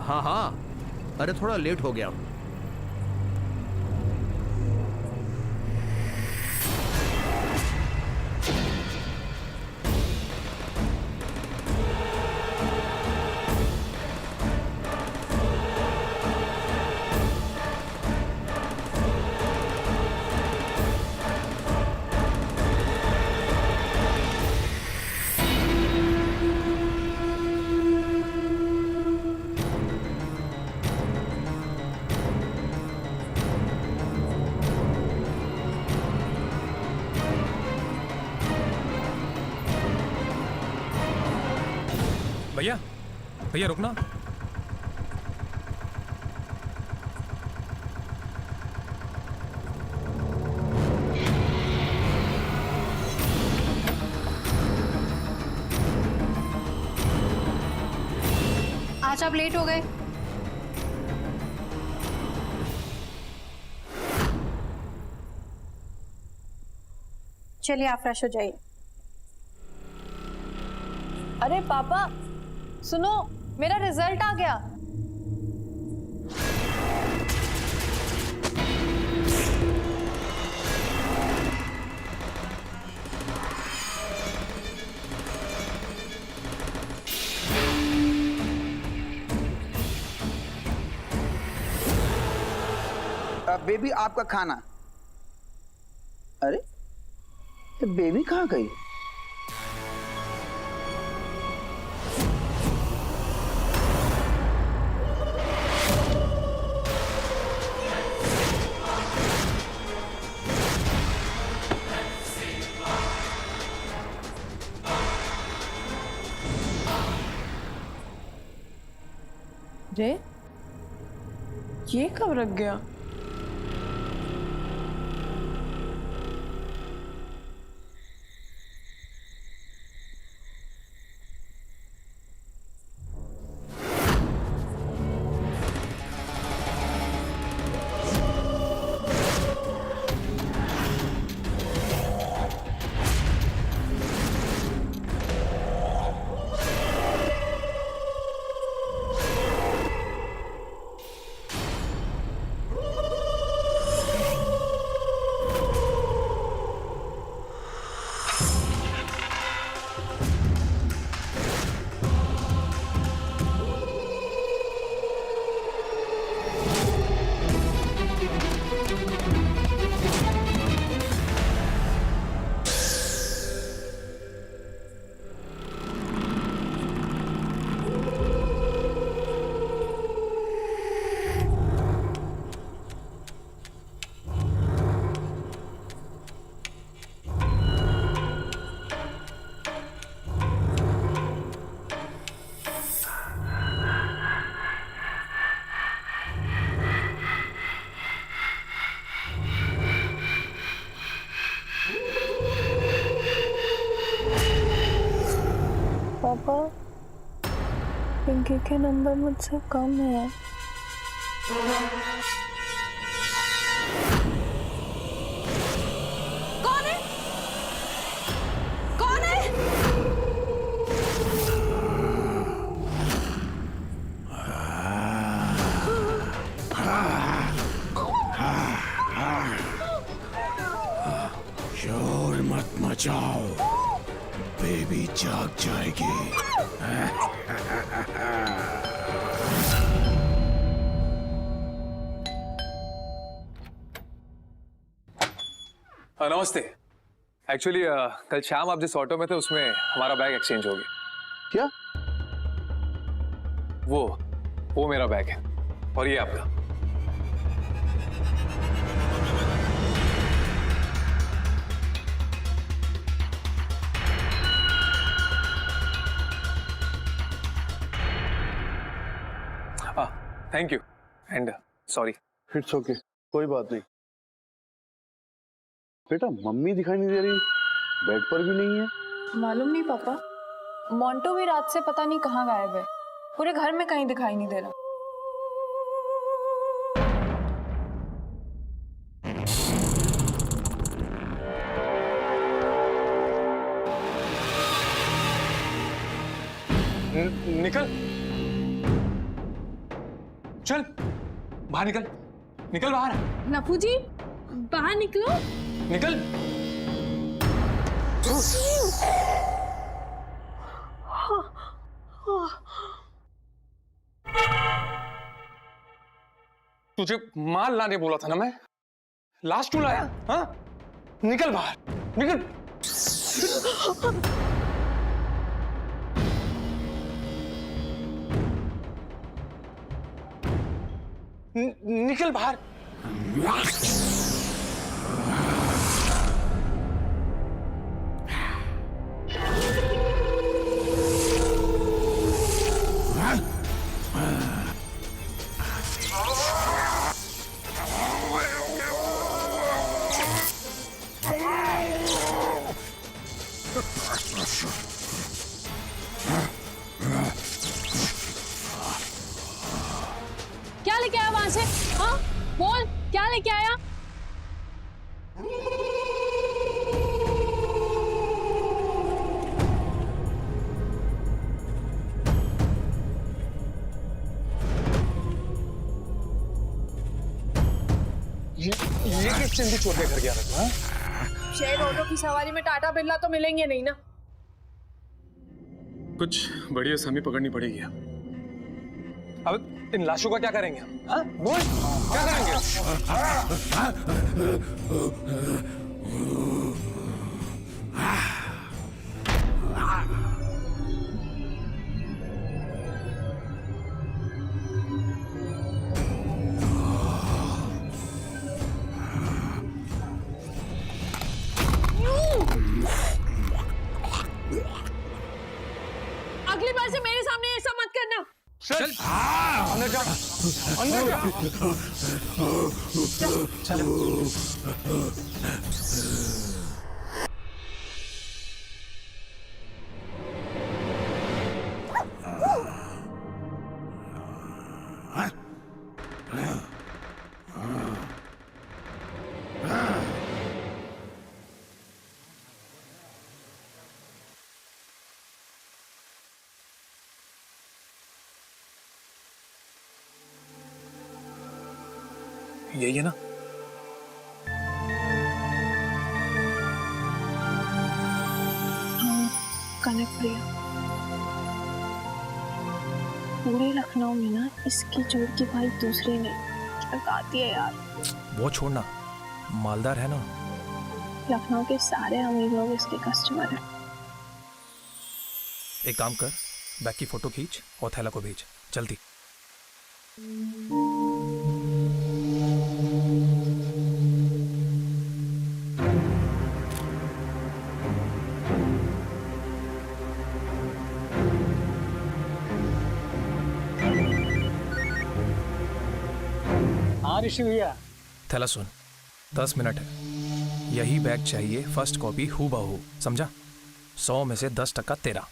हाँ हाँ, अरे थोड़ा लेट हो गया। भैया भैया रुकना। आज आप लेट हो गए। चलिए आप फ्रेश हो जाइए। अरे पापा सुनो, मेरा रिजल्ट आ गया। बेबी आपका खाना। अरे ये बेबी कहाँ गई? रे ये कब रख गया? पापा पिंकी के नंबर मुझसे कम है। कौन है? कौन है? शोर मत मचाओ, बेबी जाग जाएगी। नमस्ते। एक्चुअली कल शाम आप जिस ऑटो में थे उसमें हमारा बैग एक्सचेंज हो गया। क्या? वो मेरा बैग है और ये आपका। Thank you and sorry. It's okay, कोई बात नहीं। बेटा मम्मी दिखाई नहीं दे रही, बेड पर भी नहीं है। मालूम नहीं पापा, मोंटो भी रात से पता नहीं कहाँ गायब है। पूरे घर में कहीं दिखाई नहीं दे रहा। निकल। चल बाहर निकल, निकल बाहर, नफू जी बाहर निकलो। निकल। तुझे माल लाने बोला था ना मैं, लास्ट टू लाया। हाँ, निकल बाहर, निकल। निकल बाहर। क्या लेके आया वहां से? हाँ बोल, क्या लेके आया? ये किस चिंदी छोड़ के घर गया था तू? हाँ? शेयर ऑटो की सवारी में टाटा बिरला तो मिलेंगे नहीं ना। कुछ बड़ी आसामी पकड़नी पड़ेगी। अब इन लाशों का क्या करेंगे हम? हाँ? बोल, क्या करेंगे? अगली बार से मेरे सामने ऐसा मत करना। चल अंदर जा, अंदर जा। चल। यही है ना? कनक प्रिया, पूरे लखनऊ में ना इसकी जोड़ की भाई दूसरी नहीं। क्या गाती है यार। वो छोड़ना, मालदार है ना। लखनऊ के सारे अमीर लोग इसके कस्टमर हैं। एक काम कर, बैग की फोटो खींच और थैला को भेज जल्दी। हाँ ऋषि भैया। थैला सुन, 10 मिनट है। यही बैग चाहिए, फर्स्ट कॉपी हूबहू, समझा? 100 में से 10% तेरा।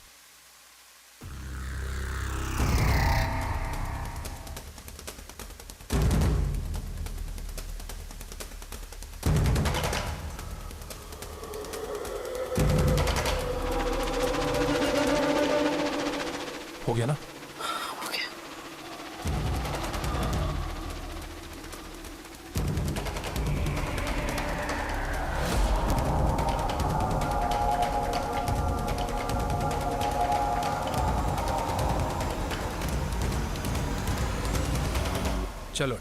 हो गया ना? चलो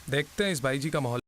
देखते हैं इस भाई जी का माहौल।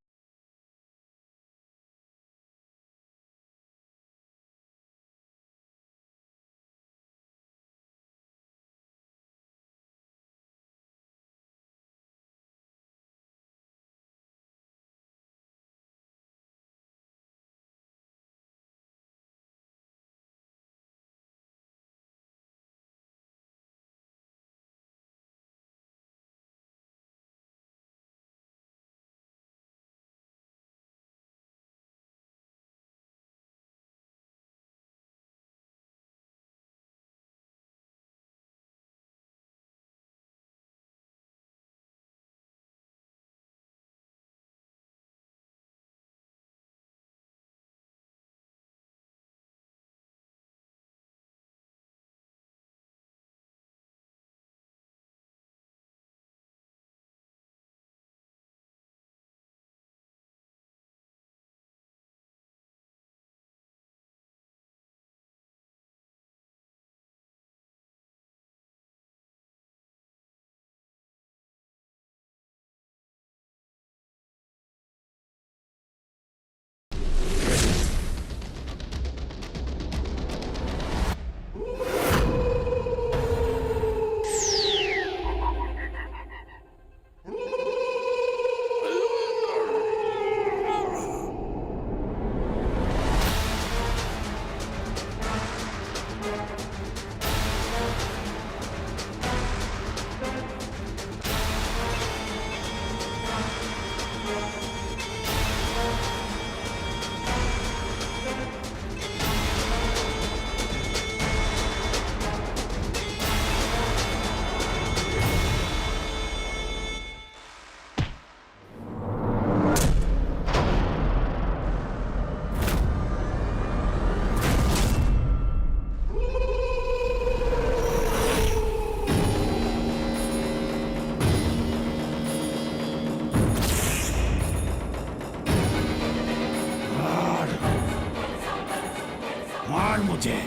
मुझे,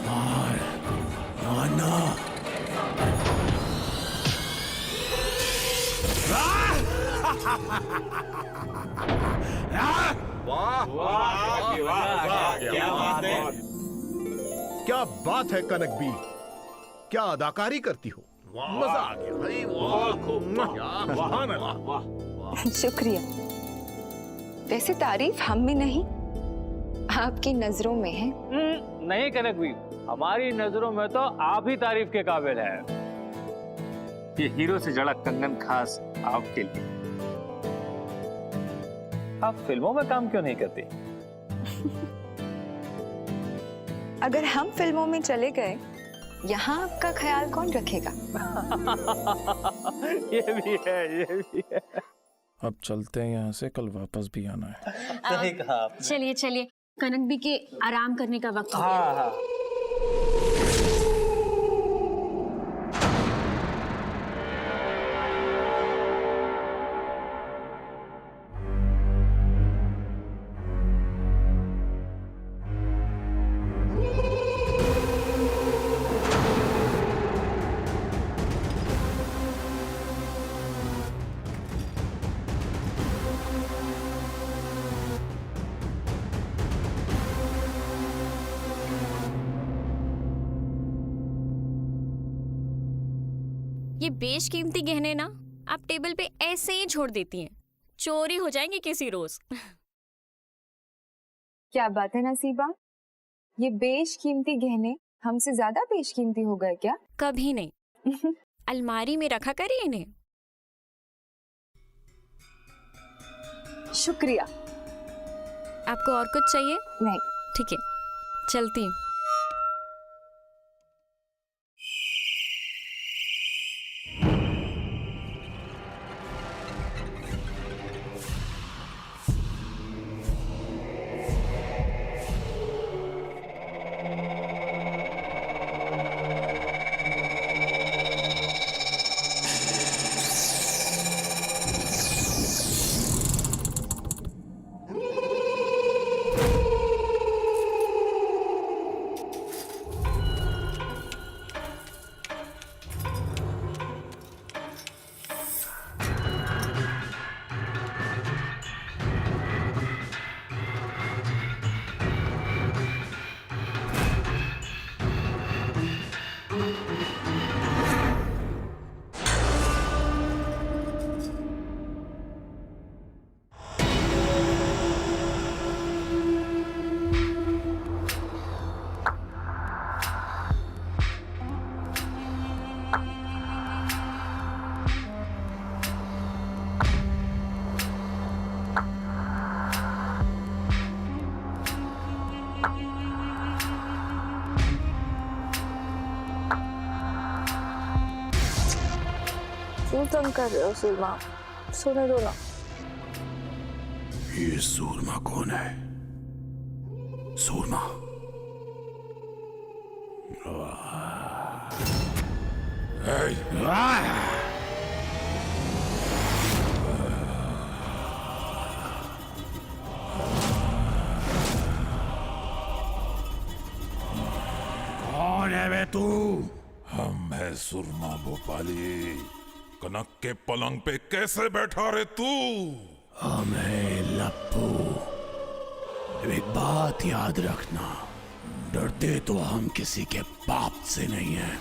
मार, मारना। क्या बात है कनक बी, क्या अदाकारी करती हो, मजा आ गया भाई। सुभान अल्लाह। शुक्रिया। वैसे तारीफ हम में नहीं, आपकी नजरों में है। नहीं कनक भी, हमारी नजरों में तो आप ही तारीफ के काबिल है। ये हीरो से जड़ा कंगन खास आपके लिए। आप फिल्मों में काम क्यों नहीं करते? अगर हम फिल्मों में चले गए, यहाँ आपका ख्याल कौन रखेगा? ये भी है, ये भी है। अब चलते हैं यहाँ से, कल वापस भी आना है। सही कहा आपने। चलिए चलिए, कनक भी के आराम करने का वक्त हो गया। हाँ हाँ। ये बेशकीमती गहने ना आप टेबल पे ऐसे ही छोड़ देती हैं, चोरी हो जाएंगे किसी रोज। क्या बात है नसीबा, ये बेशकीमती गहने हमसे ज्यादा बेशकीमती हो गए क्या? कभी नहीं। अलमारी में रखा करिए इन्हें। शुक्रिया। आपको और कुछ चाहिए? नहीं। ठीक है, चलती हूँ। क्यों तंग कर रहे हो सुरमा? सोने दो ना। ये सूरमा कौन है? सूरमा? कौन है वे तू? हम है सुरमा भोपाली। कनक के पलंग पे कैसे बैठा रे तू? हम है लप्पू। एक बात याद रखना, डरते तो हम किसी के बाप से नहीं हैं।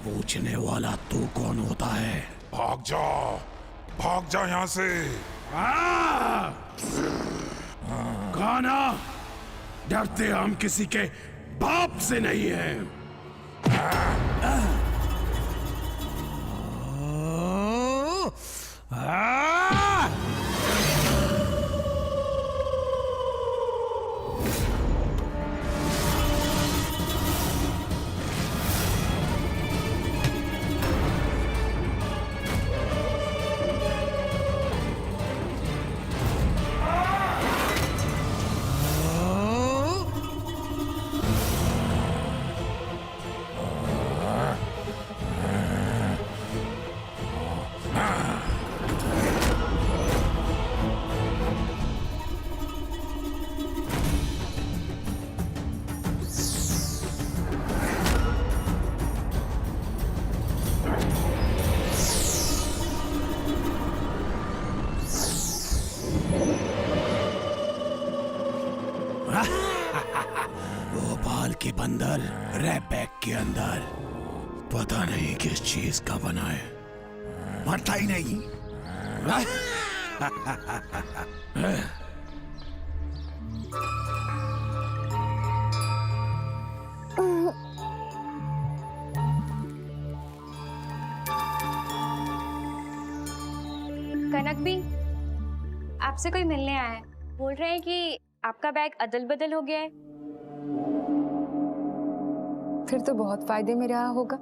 पूछने वाला तू कौन होता है? भाग जा यहाँ से। खाना, डरते हम किसी के बाप से नहीं हैं। बंदर रैप बैग के अंदर पता नहीं किस चीज का बना है, मरता ही नहीं। कनक भी आपसे कोई मिलने आया है, बोल रहे हैं कि आपका बैग अदल बदल हो गया है। फिर तो बहुत फायदे में रहा होगा।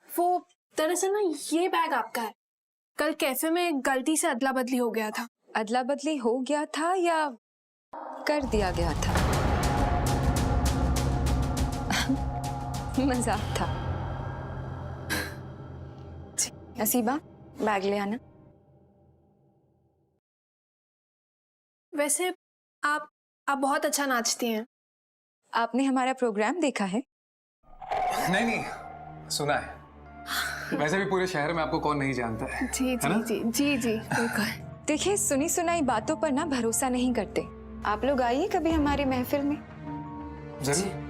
वो दरअसल ना ये बैग आपका है। कल कैफे में गलती से अदला बदली हो गया था। अदला बदली हो गया था या कर दिया गया था? मजाक था। नसीबा, बैग ले आना। वैसे आप बहुत अच्छा नाचती हैं। आपने हमारा प्रोग्राम देखा है? नहीं, सुना है। वैसे भी पूरे शहर में आपको कौन नहीं जानता है। जी जी जी जी जी बिल्कुल। देखिए, सुनी सुनाई बातों पर ना भरोसा नहीं करते। आप लोग आइए कभी हमारी महफिल में। जरूर।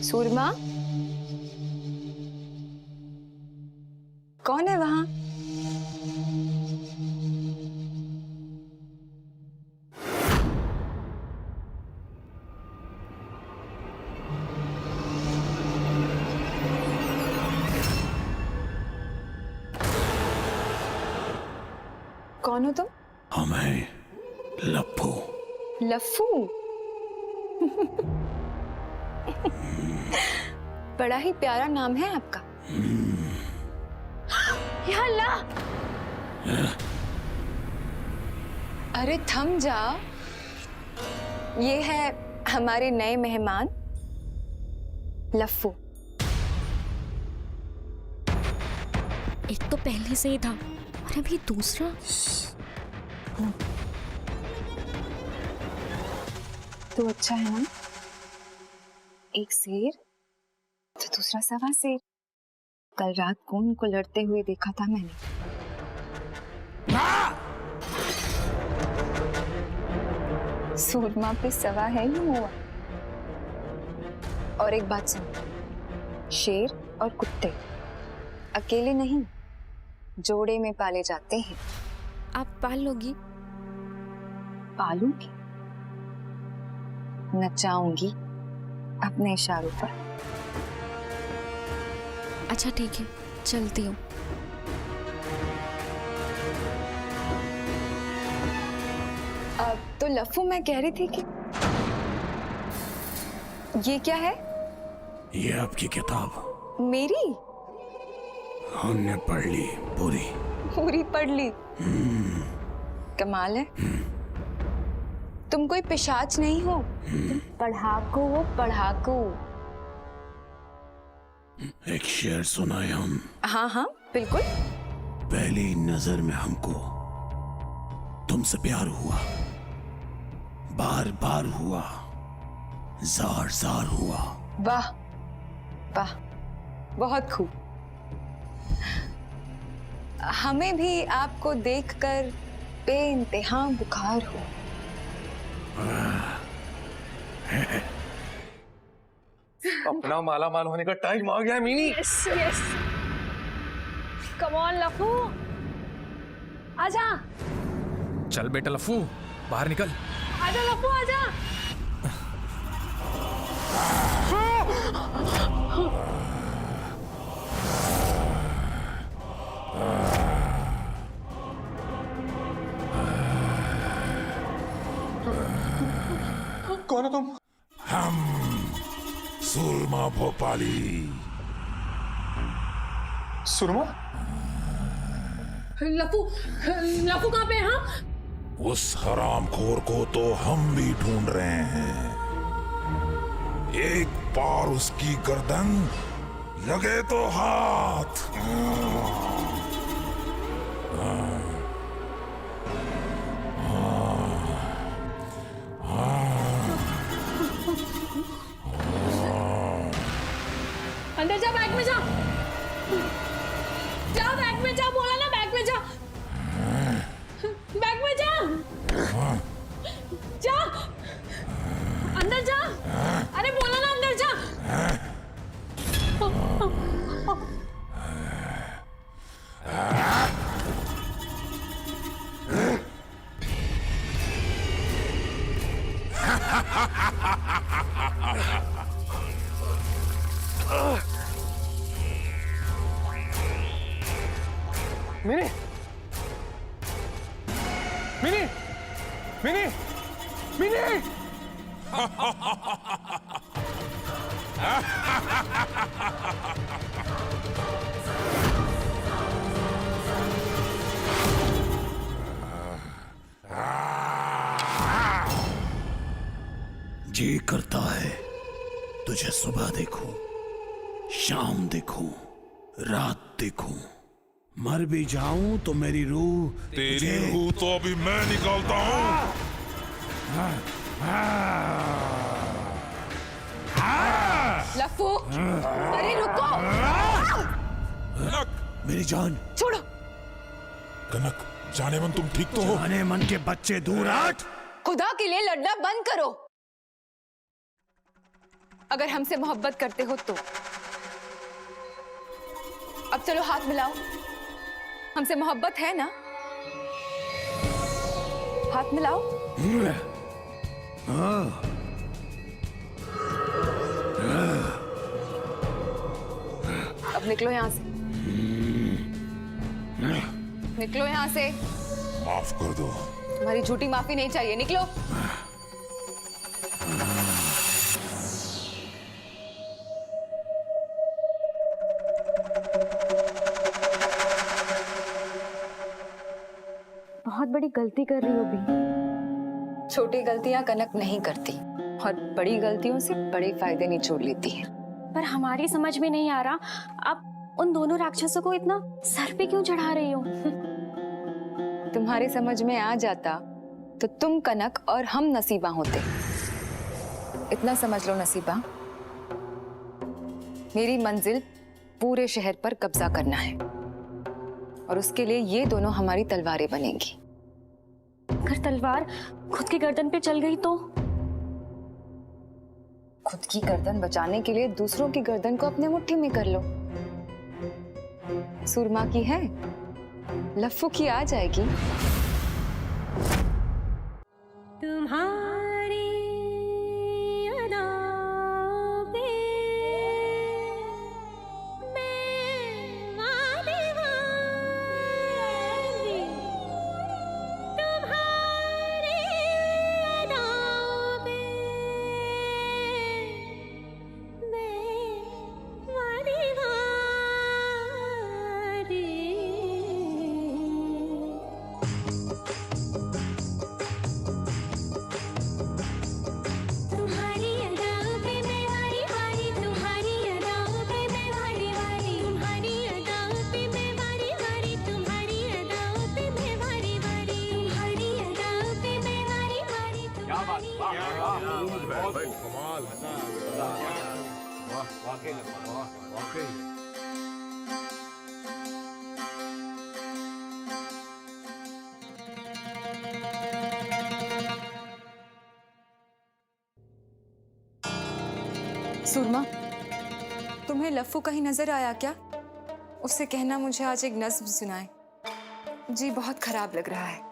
सूरमा, कौन है वहां? कौन हो तुम? हमें लप्पू। लफ्फू? बड़ा ही प्यारा नाम है आपका। या अल्लाह! अरे थम जा। ये है हमारे नए मेहमान लफ्फू। एक तो पहले से ही था और अभी दूसरा। तो अच्छा है ना, एक शेर तो दूसरा सवा शेर। कल रात को उनको लड़ते हुए देखा था मैंने। सूरमा पे सवा है ही हुआ। और एक बात सुन, शेर और कुत्ते अकेले नहीं, जोड़े में पाले जाते हैं। आप पाल लोगी? पालूंगी, नचाऊंगी अपने इशारों पर। अच्छा ठीक है, चलती हूँ। तो लफ्फू, मैं कह रही थी कि ये क्या है? ये आपकी किताब। मेरी? हमने पढ़ ली पूरी। पूरी पढ़ ली? कमाल है। तुम कोई पिशाच नहीं हो, तुम पढ़ाकू हो, पढ़ाकू। एक शेर सुनाए हम। हाँ हाँ बिल्कुल। पहली नजर में हमको तुमसे प्यार हुआ, बार बार हुआ, जार जार हुआ। वाह वाह, बहुत खूब। हमें भी आपको देखकर बेइंतहा बुखार हो। अपना माला माल होने का टाइम आ गया है मीनी। यस यस, कम ऑन लफ्फू, आजा। चल बेटा लफ्फू, बाहर निकल। आजा लफ्फू, आजा। कौन हो तुम? हम सुरमा भोपाली। सुरमा? लफ्फू, लफ्फू कहाँ पे है? हाँ, उस हरामखोर को तो हम भी ढूंढ रहे हैं। एक बार उसकी गर्दन लगे तो हाथ। अंदर जा, बैग में जा, जा बैग में जा, बोला ना बैग में जा, बैग में जा, जा अंदर जा, अरे बोला ना अंदर जा। मिनी मिनी मिनी मिनी जी करता है तुझे सुबह देखूं, शाम देखूं, रात देखूं, मर भी जाऊं तो मेरी रूह तेरी रूह तो अभी मैं निकालता हूं। लफ्फू, अरे रुको, मेरी जान छोड़ो। कनक, जाने मन तुम ठीक तो हो? जाने मन के बच्चे दूर हट। खुदा के लिए लड़ना बंद करो। अगर हमसे मोहब्बत करते हो तो अब चलो हाथ मिलाओ। हमसे मोहब्बत है ना? हाथ मिलाओ। अब निकलो यहां से, निकलो यहां से। माफ कर दो। तुम्हारी झूठी माफी नहीं चाहिए, निकलो। बहुत बड़ी गलती कर रही हो भी। छोटी गलतियां कनक नहीं करती और बड़ी गलतियों से बड़े फायदे निचोड़ लेती है। पर हमारी समझ में नहीं आ रहा, आप उन दोनों राक्षसों को इतना सर पे क्यों चढ़ा रही हो? तुम्हारी समझ में आ जाता तो तुम कनक और हम नसीबा होते। इतना समझ लो नसीबा, मेरी मंजिल पूरे शहर पर कब्जा करना है और उसके लिए ये दोनों हमारी तलवारें बनेंगी। अगर तलवार खुद की गर्दन पे चल गई तो? खुद की गर्दन बचाने के लिए दूसरों की गर्दन को अपने मुट्ठी में कर लो। सुरमा की है, लफ्फू की आ जाएगी। तुम्हारी अदाओं पे मैं वादी वादी, तुम्हारी अदाओं पे मैं वादी वादी। तुम्हारी अदाओं पे मैं वारी वारी, तुम्हारी अदाओं पे मैं वारी वारी, तुम्हारी अदाओं पे मैं वारी वारी, तुम्हारी अदाओं पे मैं वारी वारी, तुम्हारी अदाओं पे मैं वारी वारी। क्या बात, कमाल है। वाकई सुरमा, तुम्हें लफ्फू कहीं नजर आया क्या? उससे कहना मुझे आज एक नज्म सुनाए। जी बहुत खराब लग रहा है।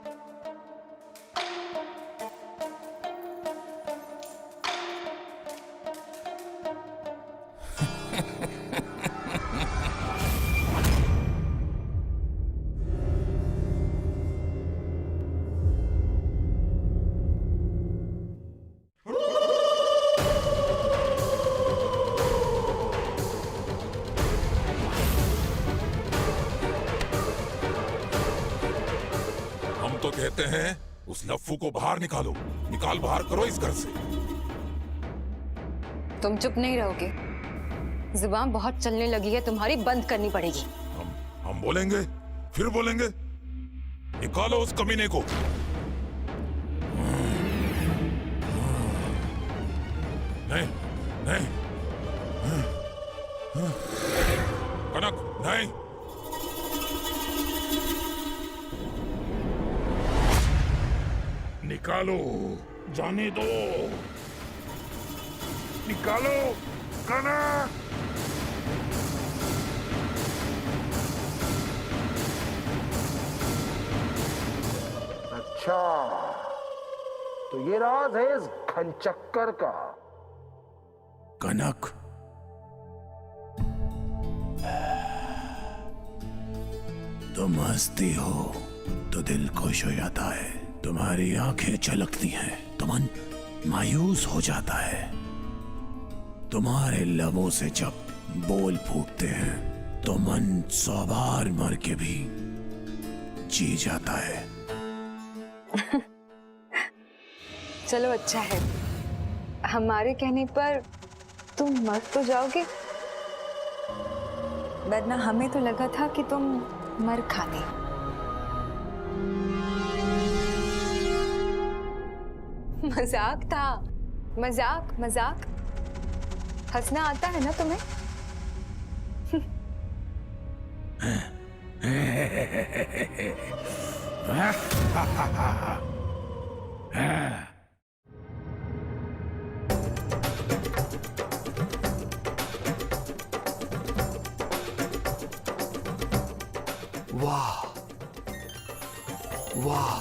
तो कहते हैं उस लफ्फू को बाहर निकालो, निकाल बाहर करो इस घर से। तुम चुप नहीं रहोगे, जुबान बहुत चलने लगी है तुम्हारी, बंद करनी पड़ेगी। हम बोलेंगे, फिर बोलेंगे। निकालो उस कमीने को। नहीं नहीं, कनक नहीं। निकालो, जाने दो, निकालो कनक। अच्छा, तो ये राज है इस घनचक्कर का। कनक, तुम हंसती हो तो दिल खुश हो जाता है, तुम्हारी आंखें झलकती हैं तो मन मायूस हो जाता है, तुम्हारे लबों से जब बोल फूटते हैं तो मन 100 बार मर के भी जी जाता है। चलो अच्छा है, हमारे कहने पर तुम मर तो जाओगे, वरना हमें तो लगा था कि तुम मर खाते। मजाक था, मजाक मजाक। हंसना आता है ना तुम्हें? वाह वाह,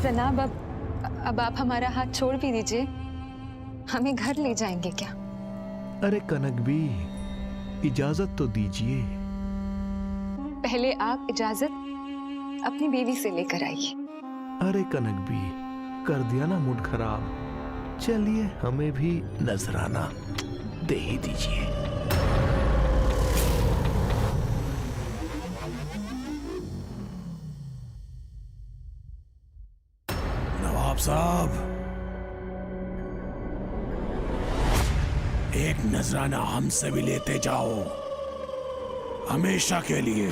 जनाब, अब आप हमारा हाथ छोड़ भी दीजिए, हमें घर ले जाएंगे क्या? अरे कनक भी, इजाजत तो दीजिए। पहले आप इजाजत अपनी बीवी से लेकर आइए। अरे कनक भी, कर दिया ना मूड खराब। चलिए हमें भी नजराना दे ही दीजिए। नवाब साहब, एक नजराना हमसे भी लेते जाओ, हमेशा के लिए।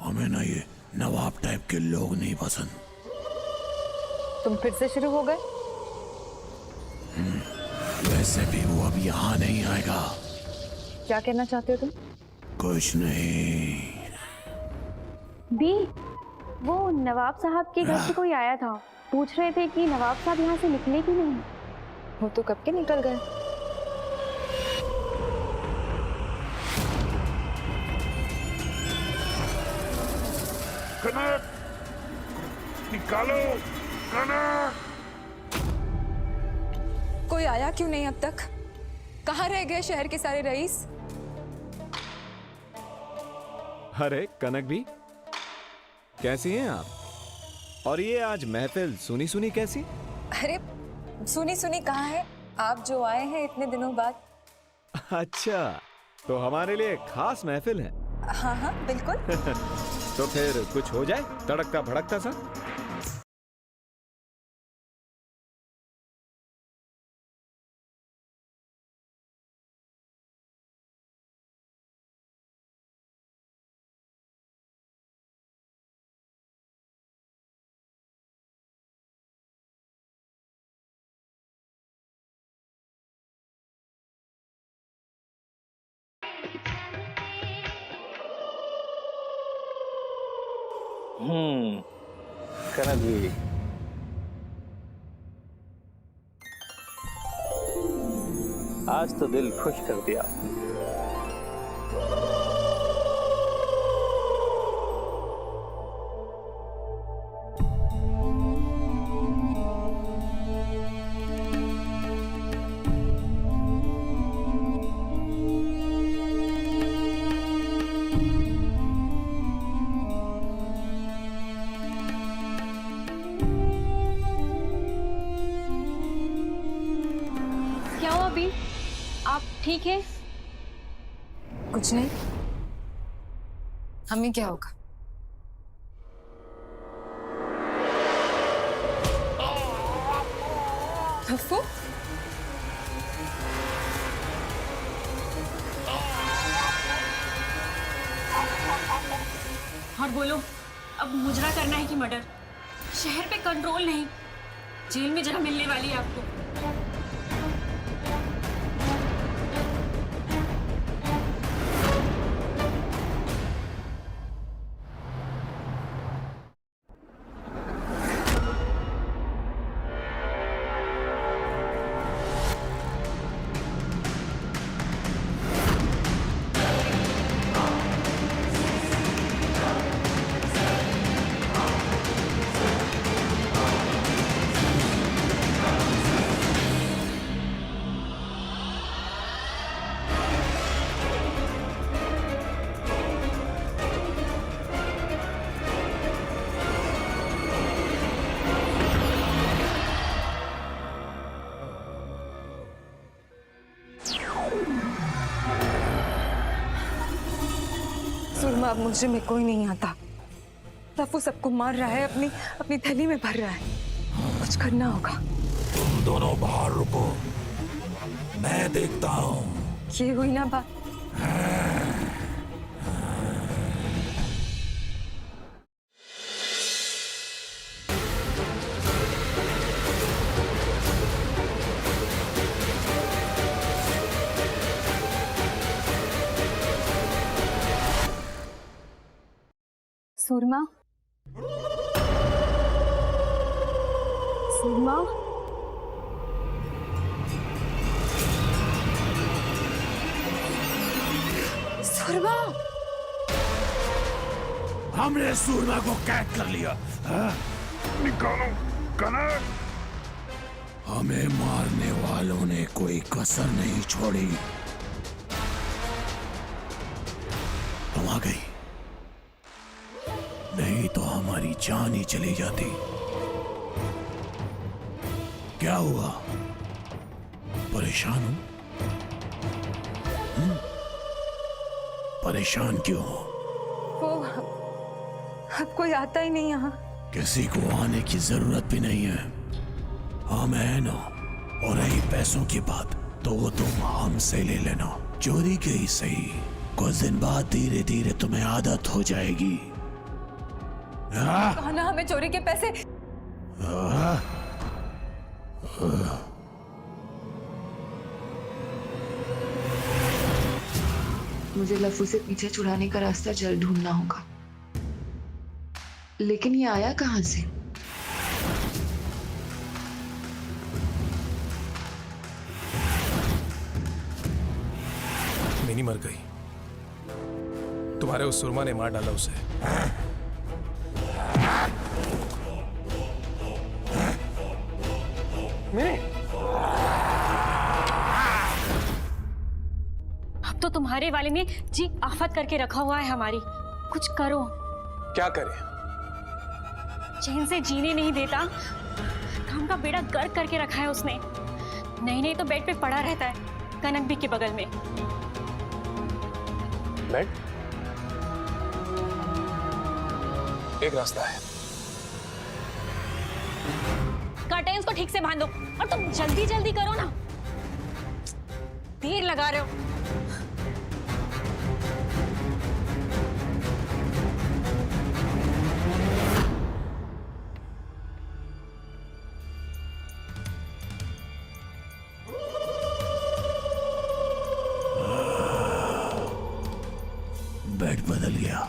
हमें ना ये नवाब टाइप के लोग नहीं पसंद। तुम फिर से शुरू हो गए? वैसे भी वो अब यहाँ नहीं आएगा। क्या कहना चाहते हो तुम? कुछ नहीं। बी, वो नवाब साहब के घर से कोई आया था, पूछ रहे थे कि नवाब साहब यहाँ से निकले कि नहीं। वो तो कब के निकल गए। कनक, निकालो कनक। कोई आया क्यों नहीं अब तक? कहाँ रह गए शहर के सारे रईस? अरे कनक भी, कैसी हैं आप? और ये आज महफिल सुनी सुनी कैसी? अरे सुनी सुनी कहाँ है, आप जो आए हैं इतने दिनों बाद। अच्छा, तो हमारे लिए खास महफिल है। हाँ हाँ बिल्कुल। तो फिर कुछ हो जाए तड़कता भड़कता सा। कनक भी, आज तो दिल खुश कर दिया आपने। क्या हुआ बी, आप ठीक है? कुछ नहीं, हमें क्या होगा? हफ्फू, और बोलो, अब मुजरा करना है कि मर्डर? शहर पे कंट्रोल नहीं, जेल में जगह मिलने वाली है आपको। सुरमा, अब मुझे में कोई नहीं आता। रफू सबको मार रहा है, अपनी थैली में भर रहा है। कुछ करना होगा। तुम दोनों बाहर रुको, मैं देखता हूँ। ये हुई ना बात। सुरमा, सुरमा, सुरमा। हमने सूरमा को कैद कर लिया। निकालो कनक। हमें मारने वालों ने कोई कसर नहीं छोड़ी। हम आ गई, नहीं तो हमारी जान ही चली जाती। क्या हुआ, परेशान हो? परेशान क्यों हो? वो अब कोई आता ही नहीं यहाँ। किसी को आने की जरूरत भी नहीं है। हम है ना, और रही पैसों की बात तो वो तुम हमसे ले लेना। चोरी की ही सही, कुछ दिन बाद धीरे धीरे तुम्हें आदत हो जाएगी। कहा ना हमें चोरी के पैसे। मुझे लफू से पीछे छुड़ाने का रास्ता जल्द ढूंढना होगा, लेकिन ये आया कहां से? मिनी मर गई, तुम्हारे उस सुरमा ने मार डाला उसे। अब तो तुम्हारे वाले ने जी आफत करके रखा हुआ है हमारी। कुछ करो। क्या करें? चैन से जीने नहीं देता, काम का बेड़ा गर्क करके रखा है उसने। नहीं तो बेड पे पड़ा रहता है, कनक भी के बगल में। बेड? एक रास्ता है। कर्टेन्स को ठीक से बांधो, और तुम जल्दी जल्दी करो ना, देर लगा रहे हो। बेड बदल गया,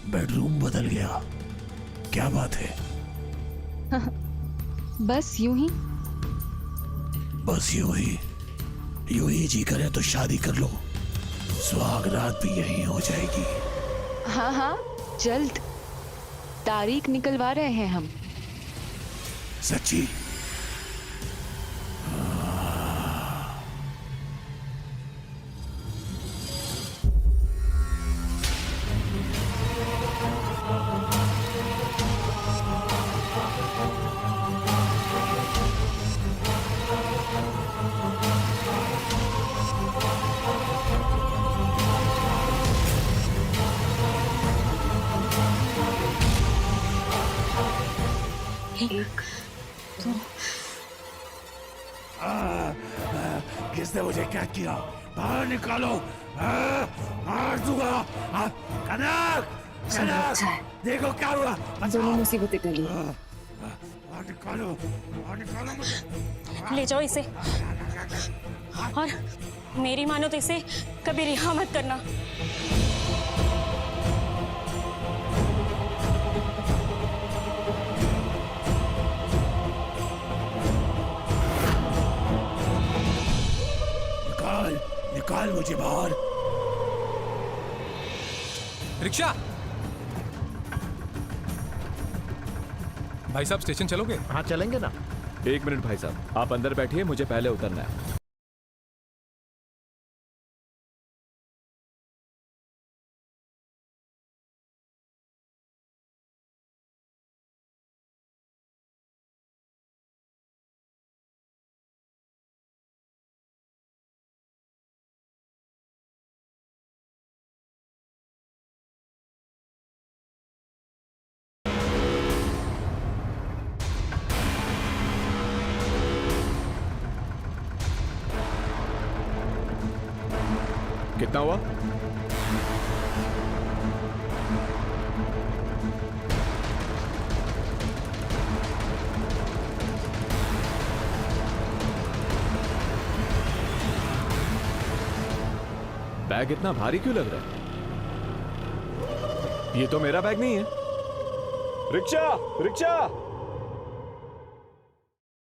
बेडरूम बदल गया। क्या बात है? बस यूं ही। बस यूं ही जी करे तो शादी कर लो, सुहागरात भी यहीं हो जाएगी। हाँ हाँ, जल्द तारीख निकलवा रहे हैं हम। सच्ची? किसने मुझे कैद किया? बाहर निकालो, मार दूंगा। कनक, चलो अच्छा है, देखो क्या हुआ। दोनों मुसीबतें टली। ले जाओ इसे, और मेरी मानो तो इसे कभी रिहा मत करना। निकाल निकाल मुझे बाहर। रिक्शा। भाई साहब स्टेशन चलोगे? हाँ चलेंगे ना। 1 मिनट भाई साहब, आप अंदर बैठिए, मुझे पहले उतरना है। कितना हुआ? बैग इतना भारी क्यों लग रहा है? ये तो मेरा बैग नहीं है। Rickshaw, rickshaw.